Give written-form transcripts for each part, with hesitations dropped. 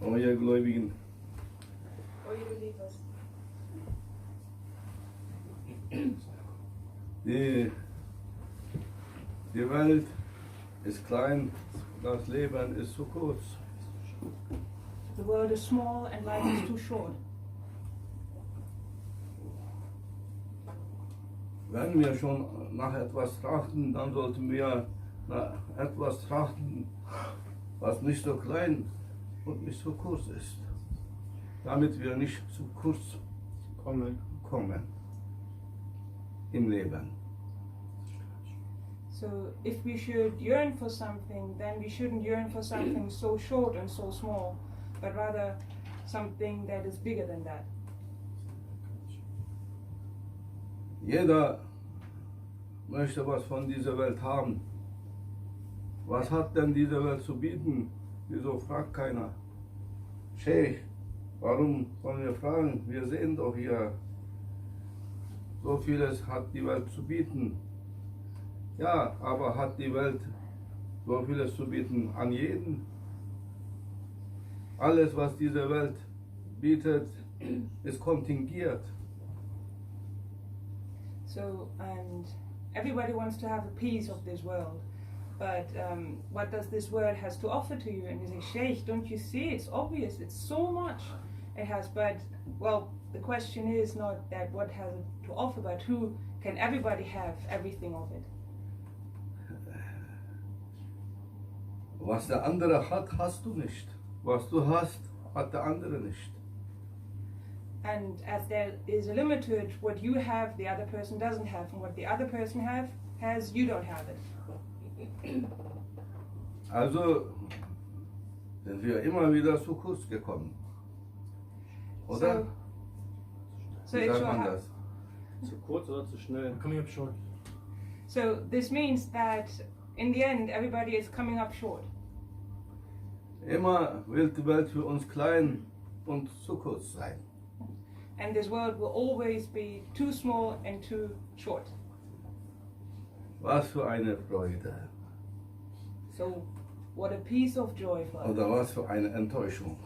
Oh ihr Gläubigen, Oh, ihr Believers. die Welt ist klein, das Leben ist zu kurz. The world is small and life is too short. Wenn wir schon nach etwas trachten, dann sollten wir nach etwas trachten, was nicht so klein und nicht so kurz ist, damit wir nicht zu kurz kommen im Leben. So if we should yearn for something, then we shouldn't yearn for something so short and so small, but rather something that is bigger than that. Jeder möchte was von dieser Welt haben. Was hat denn diese Welt zu bieten? Wieso fragt keiner? Sheikh, warum sollen wir fragen? Wir sehen doch hier, so vieles hat die Welt zu bieten. Ja, aber hat die Welt so vieles zu bieten an jeden? Alles, was diese Welt bietet, ist kontingiert. So, and everybody wants to have a piece of this world, but what does this world has to offer to you? And you say, Sheikh, don't you see? It's obvious. It's so much it has. But well, the question is not that what has it to offer, but who can everybody have everything of it? Was der andere hat, hast du nicht. Was du hast, hat der andere nicht. And as there is a limit to it, what you have, the other person doesn't have, and what the other person has, you don't have it. Also sind wir immer wieder zu kurz gekommen. Oder? So Wie it sagt shall man have. das? Zu kurz oder zu schnell? Coming up short. So this means that in the end, everybody is coming up short. Immer will die Welt für uns klein und zu kurz sein. And this world will always be too small and too short. Was für eine Freude. So what a piece of joy for us. Oder was für eine Enttäuschung.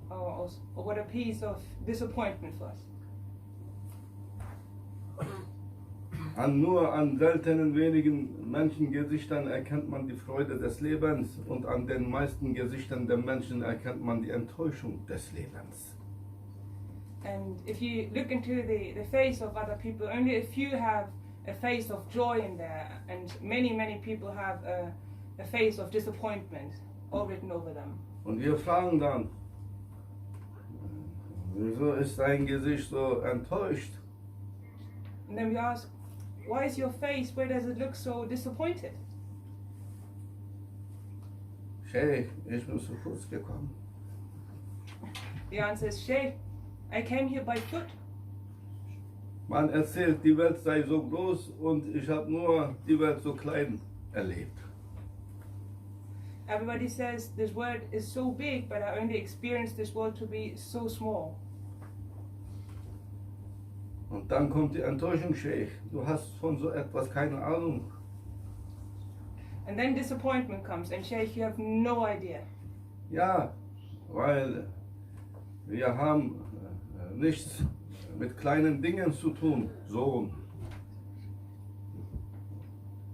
Or what a piece of disappointment for us. Nur an seltenen wenigen Menschengesichtern erkennt man die Freude des Lebens und an den meisten Gesichtern der Menschen erkennt man die Enttäuschung des Lebens. And if you look into the face of other people, only a few have a face of joy in there, and many people have a face of disappointment all written over them. Und wir fragen dann, wieso ist dein Gesicht so enttäuscht? And then we ask, why is your face, where does it look so disappointed? Sheikh, ich bin zu kurz gekommen. The answer is, Sheikh, I came here by foot. Man erzählt, die Welt sei so groß und ich habe nur die Welt so klein erlebt. Everybody says this world is so big, but I only experienced this world to be so small. Und dann kommt die Enttäuschung, Sheikh. Du hast von so etwas keine Ahnung. And then disappointment comes, and Sheikh, you have no idea. Ja, weil wir haben nichts mit kleinen Dingen zu tun, Sohn.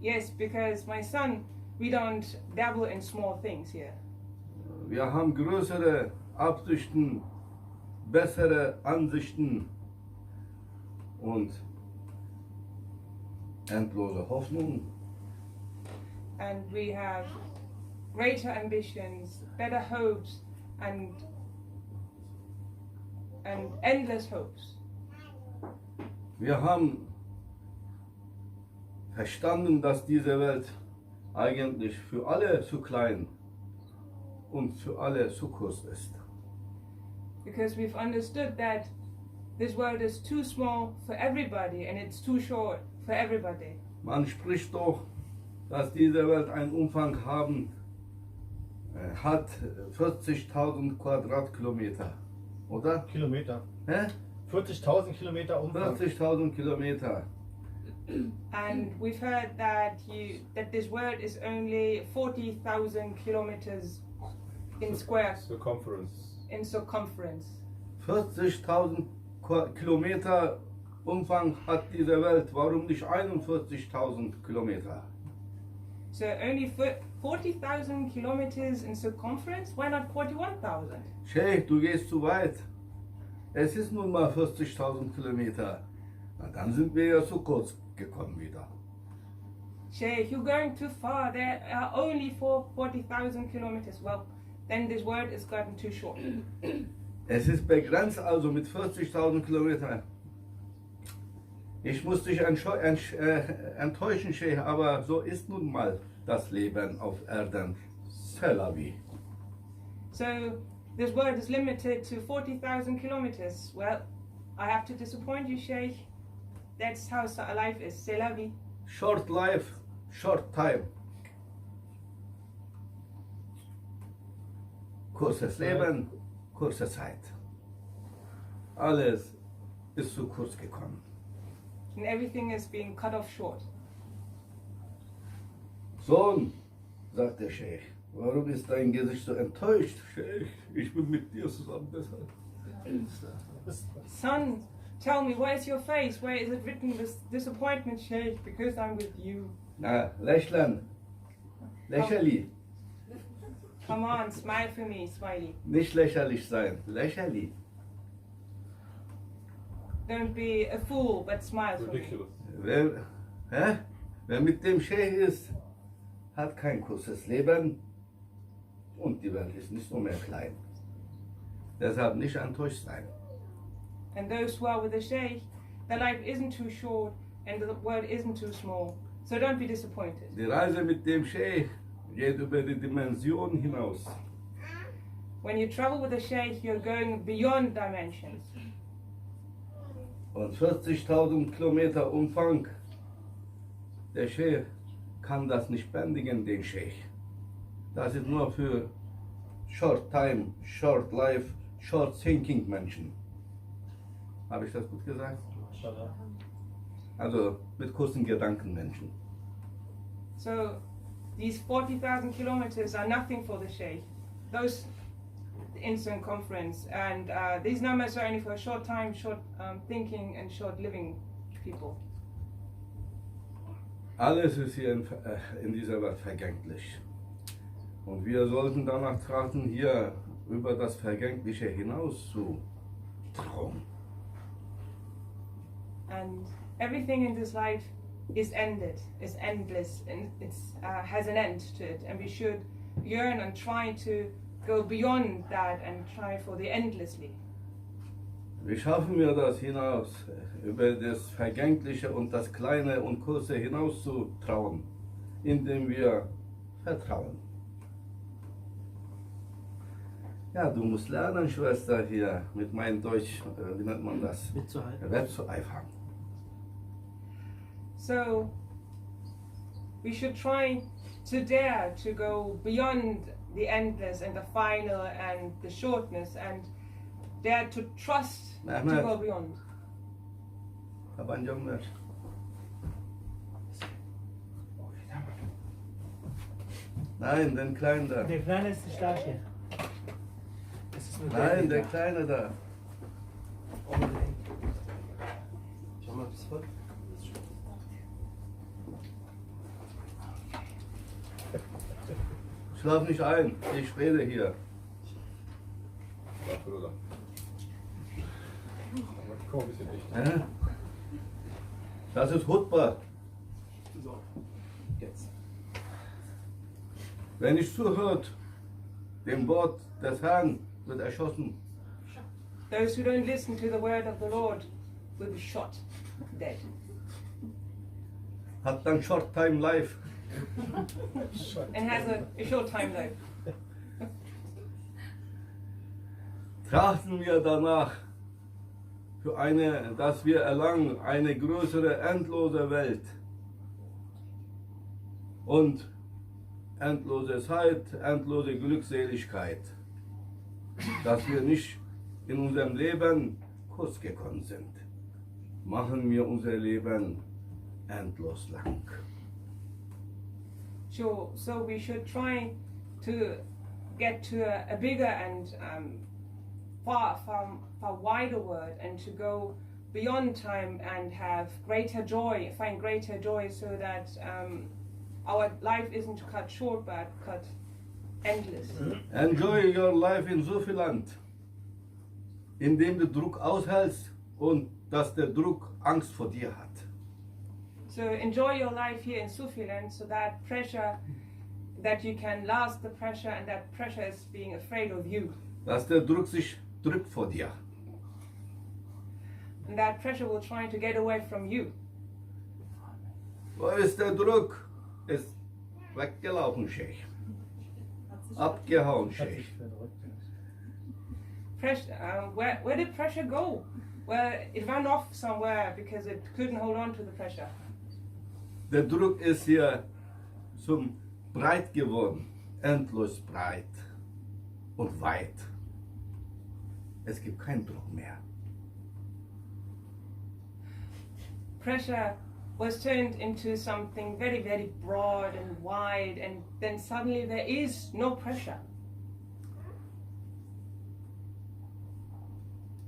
Yes, because my son, we don't dabble in small things here. Wir haben größere Absichten, bessere Ansichten und endlose Hoffnung. And we have greater ambitions, better hopes, and endless hopes. Wir haben verstanden, dass diese Welt eigentlich für alle zu klein und für alle zu kurz ist. Because we've understood that this world is too small for everybody and it's too short for everybody. Man spricht doch, dass diese Welt einen Umfang hat 40.000 Quadratkilometer, oder? Kilometer. Hä? 40.000 Kilometer Umfang. 40.000 Kilometer. And we've heard that this world is only 40,000 kilometers in square, Circumference. in circumference. 40.000 Kilometer Umfang hat diese Welt. Warum nicht 41.000 Kilometer? So only 40,000 kilometers in circumference? Why not 41,000? Sheikh, du gehst zu weit. Es ist nun mal 40.000 Kilometer. Na, dann sind wir ja zu kurz gekommen wieder. Sheikh, you're going too far. There are only 40,000 kilometers. Well, then this word is gotten too short. Es ist begrenzt also mit 40.000 Kilometern. Ich muss dich enttäuschen, Sheikh, aber so ist nun mal das Leben auf Erden. Selavi. So this word is limited to 40,000 kilometers. Well, I have to disappoint you, Sheikh. That's how life is. C'est la vie. Short life, short time. Kurzes Leben, kurze Zeit. Alles ist zu kurz gekommen. And everything is being cut off short. Sohn, sagt der Sheikh, warum ist dein Gesicht so enttäuscht? Sheikh, ich bin mit dir zusammen, deshalb. Son, tell me, where's your face? Where is it written this disappointment, Sheikh? Because I'm with you. Na, lächeln. Lächerlich. Come on, smile for me, smiley. Nicht lächerlich sein, lächerlich. Don't be a fool, but smile for me. Ridiculous. Wer mit dem Sheikh ist, hat kein kurzes Leben und die Welt ist nicht nur mehr klein. Deshalb nicht enttäuscht sein. And those who are with the Sheikh, their life isn't too short and the world isn't too small. So don't be disappointed. Die Reise mit dem Sheikh geht über die Dimension hinaus. When you travel with the Sheikh, you're going beyond dimensions. Und 40.000 Kilometer Umfang, der Sheikh kann das nicht bändigen, den Sheikh. Das ist nur für Short Time, Short Life, Short Thinking Menschen. Habe ich das gut gesagt? Also mit kurzen Gedanken Menschen. So these 40,000 kilometers are nothing for the Sheikh. Those in circumference, and these numbers are only for a short time, short thinking and short living people. Alles ist hier in dieser Welt vergänglich. Und wir sollten danach trachten, hier über das Vergängliche hinaus zu trauen. And everything in this life is ended, is endless, and it has an end to it. And we should yearn and try to go beyond that and try for the endlessly. Wie schaffen wir das hinaus, über das Vergängliche und das Kleine und Kurze hinaus zu trauen, indem wir vertrauen? Ja, du musst lernen, Schwester, hier mit meinem Deutsch, wie nennt man das? Wettzueifern. So we should try to dare to go beyond the endless and the final and the shortness, and dare to trust to go beyond. Tabancam ver. Nein, den Kleinen da. Der Kleine ist nicht da hier. Das ist nur Nein, der Kleine da. Schau mal, bis voll. Schlaf nicht ein, ich rede hier. Dafür, oder? Aber komm ein bisschen dichter. Hä? Das ist Hutba. So, jetzt. Wer nicht zuhört, dem Wort des Herrn wird erschossen. Those who don't listen to the word of the Lord will be shot dead. Hat dann Short Time Life. And has a short time life. Trachten wir danach, dass wir erlangen eine größere, endlose Welt und endlose Zeit, endlose Glückseligkeit, dass wir nicht in unserem Leben kurz gekommen sind. Machen wir unser Leben endlos lang. Sure. So we should try to get to a bigger and far wider world, and to go beyond time and have greater joy, find greater joy, so that our life isn't cut short but cut endless. Enjoy your life in Sufiland, indem du Druck aushältst und dass der Druck Angst vor dir hat. So enjoy your life here in Sufiland, so that pressure, that you can last the pressure, and that pressure is being afraid of you. Dass der Druck sich drückt vor dir. And that pressure will try to get away from you. Wo ist der Druck? Ist weggelaufen, Sheikh. Abgehauen, Sheikh. Pressure, where did pressure go? Well, it ran off somewhere because it couldn't hold on to the pressure. Der Druck ist hier zum breit geworden, endlos breit und weit. Es gibt keinen Druck mehr. Pressure was turned into something very, very broad and wide, and then suddenly there is no pressure.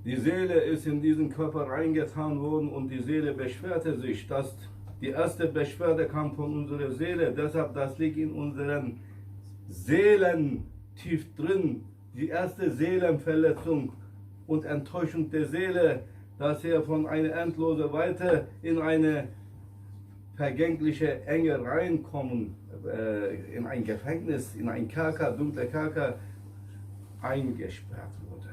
Die Seele ist in diesen Körper reingetan worden und die Seele beschwerte sich. Die erste Beschwerde kam von unserer Seele, deshalb das liegt in unseren Seelen tief drin. Die erste Seelenverletzung und Enttäuschung der Seele, dass er von einer endlosen Weite in eine vergängliche Enge reinkommen, in ein Gefängnis, in ein Kerker, dunkler Kerker, eingesperrt wurde.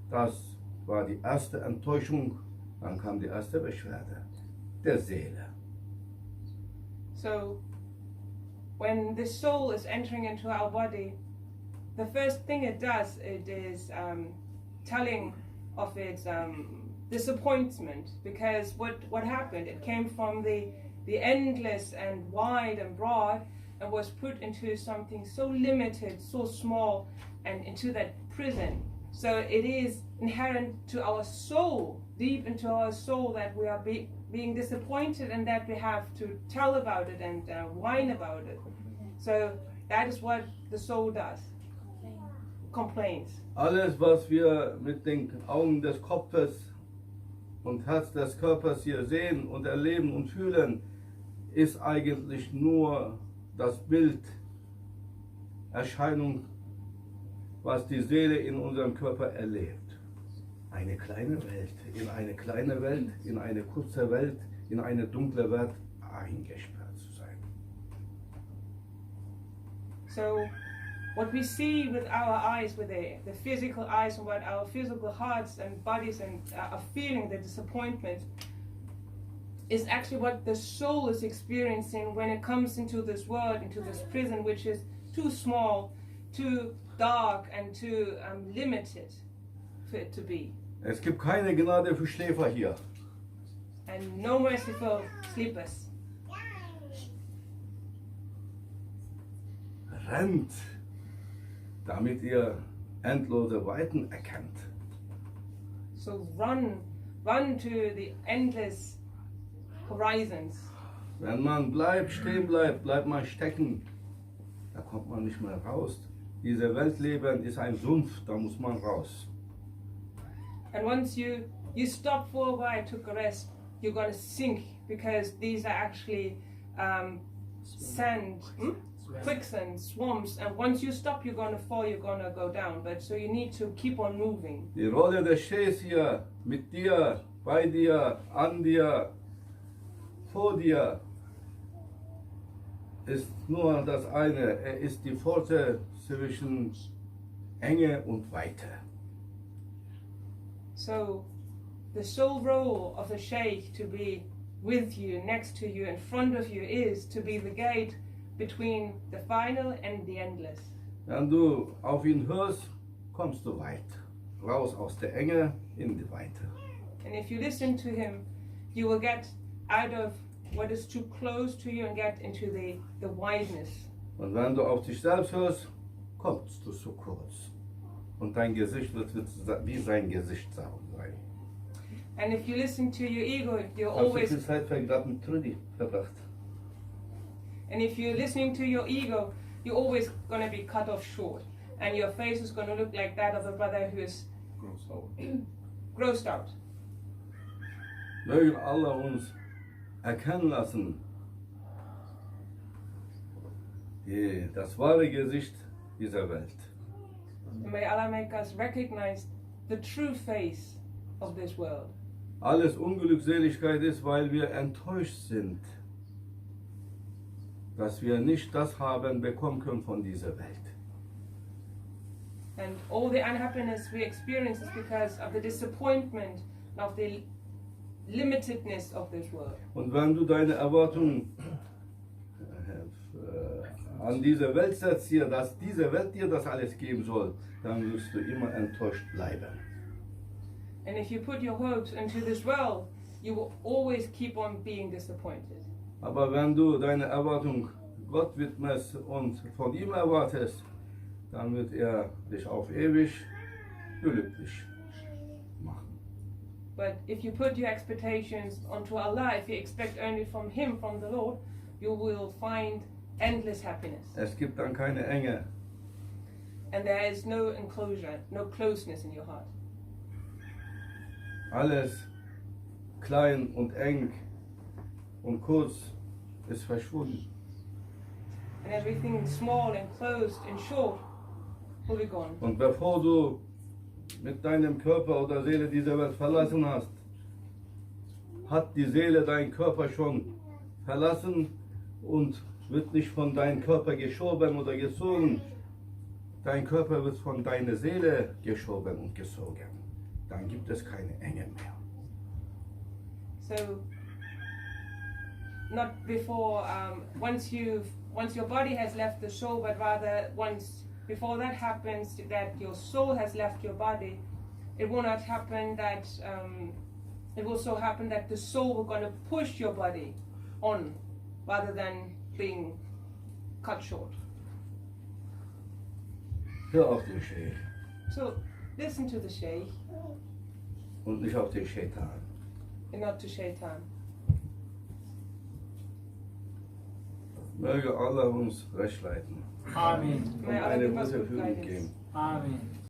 Das war die erste Enttäuschung, dann kam die erste Beschwerde der Seele. So, when the soul is entering into our body, the first thing it does, it is telling of its disappointment, because what happened? It came from the endless and wide and broad, and was put into something so limited, so small, and into that prison. So it is inherent to our soul, deep into our soul, that we are being disappointed, and that we have to tell about it and whine about it. So that is what the soul does. Complains. Alles, was wir mit den Augen des Kopfes und Herz des Körpers hier sehen und erleben und fühlen, ist eigentlich nur das Bild, Erscheinung, was die Seele in unserem Körper erlebt. Eine kleine Welt, in eine kurze Welt, in eine dunkle Welt eingesperrt zu sein. So what we see with our eyes, with the physical eyes, and what our physical hearts and bodies and are feeling, the disappointment, is actually what the soul is experiencing when it comes into this world, into this prison, which is too small, too dark, and too limited for it to be. Es gibt keine Gnade für Schläfer hier. And no mercy for sleepers. Rennt, damit ihr endlose Weiten erkennt. So run to the endless horizons. Wenn man stehen bleibt, bleibt man stecken. Da kommt man nicht mehr raus. Diese Weltleben ist ein Sumpf, da muss man raus. And once you stop for a while, took a rest, you're going to sink, because these are actually sand, quicksand, swamps, and once you stop, you're going to fall, you're going to go down. But so you need to keep on moving. Die Rolle des Sheikhs hier, mit dir, bei dir, an dir, vor dir, ist nur das eine. Er ist die Pforte zwischen Enge und Weite. So the sole role of the Sheikh, to be with you, next to you, in front of you, is to be the gate between the final and the endless. Wenn du auf ihn hörst, kommst du weit. Raus aus der Enge in die Weite. And if you listen to him, you will get out of what is too close to you and get into the wideness. Und wenn du auf dich selbst hörst, kommst du zu kurz. Und dein Gesicht wird wie sein Gesicht sein. And if you listen to your ego, you're Hast du always. viel Zeit gerade mit Trudy verbracht? And if you're listening to your ego, you're always going to be cut off short. and your face is going to look like that of a brother who is Gross out. grossed out. Möge Allah uns erkennen lassen, das wahre Gesicht dieser Welt. And may Allah make us recognize the true face of this world. Alles Unglückseligkeit ist, weil wir enttäuscht sind, dass wir nicht das haben bekommen können von dieser Welt. And all the unhappiness we experience is because of the disappointment and of the limitedness of this world. Und wenn du deine Erwartungen an diese Welt setzt, hier, dass diese Welt dir das alles geben soll, dann wirst du immer enttäuscht bleiben. And if you put your hopes into this world, you will always keep on being disappointed. Aber wenn du deine Erwartung Gott widmest und von ihm erwartest, dann wird er dich auf ewig glücklich machen. But if you put your expectations onto Allah, if you expect only from Him, from the Lord, you will find endless happiness. Es gibt dann keine Enge. And there is no enclosure, no closeness in your heart. Alles klein und eng und kurz ist verschwunden. And everything small and closed and short will be gone. Und bevor du mit deinem Körper oder Seele diese Welt verlassen hast, hat die Seele deinen Körper schon verlassen und wird nicht von deinem Körper geschoben oder gezogen. Dein Körper wird von deiner Seele geschoben und gezogen. Dann gibt es keine Enge mehr. So, not before, once your body has left the soul, but rather before that happens, that your soul has left your body, it will not happen that, it will so happen that the soul will going to push your body on, rather than being cut short. Hör auf den Scheich So, listen to the Shaykh und nicht auf den Shaitan. and not to Shaitan. Möge Allah uns recht leiten Amen. und May Allah eine give us gute good Führung guidance. geben. Amen.